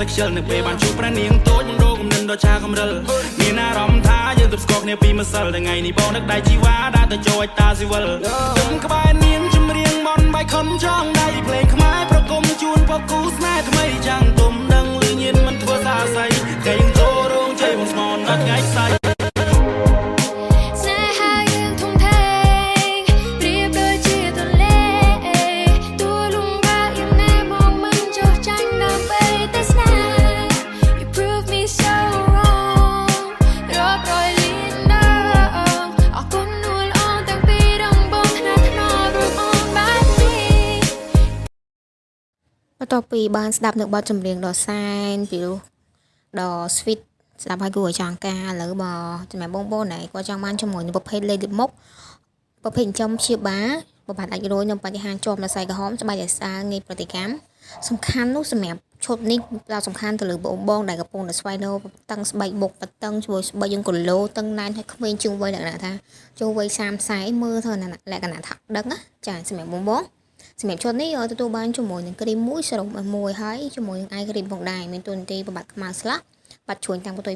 តែខ្ជិលនៅពេលបានជួបប្រានាងតូចបងរកគំនិតដ៏ឆាកំរិលមានអារម្មណ៍ថាយើងទៅស្គាល់គ្នាពីម្សិលថ្ងៃនេះបងនឹកដៃជីវ៉ាដើរទៅចូលតាស៊ីវិលខ្ញុំក្បែរនាងចម្រៀងមន់បាយខុនចង់ដៃភ្លេងខ្មែរប្រគំជូនពកគូស្នេហ៍ថ្មីចាំងទុំដឹងលឺញៀនមិនធ្វើសាស័យតែយើងចូលរោងជ័យបងស្មនអត់ថ្ងៃស្អែកបន្ទាប់ពីបានស្ដាប់នៅបទចម្រៀងដ៏សែនពីរោះដ៏ sweet ស្ដាប់ឲ្យគួរឲ្យចង់ការឥឡូវមកសម្រាប់បងប្អូនដែលគាត់ចង់បានជាមួយនឹងប្រភេទលេខទឹកមុខប្រភេទចំព្យាបាលបបាត់អាចរយនៅបញ្ហាជាប់នៅខ្សែក្រហមស្បែកឲ្យស្អាតងាយប្រតិកម្មសំខាន់នោះសម្រាប់ឈុតនេះផ្ដោតសំខាន់ទៅលើបងដែលកំពុងតែស្វែងរកតឹងស្បែកមុខបតឹងជួយស្បែកយើងគីឡូតឹងណែនឲ្យក្មេងជាងវ័យលក្ខណៈថាចូលវ័យ30 40មើលទៅលក្ខណៈថាដឹងណាចាសម្រាប់បងសម្រាប់ឈុតនេះទទួលបានជាមួយនឹងគ្រីមមួយសរុបមួយហើយជាមួយនឹងអាយគ្រីមផងដែរមានតួនាទីបំបត្តិខ្មៅស្លាក់បាត់ជួញតាមផ្ទុយ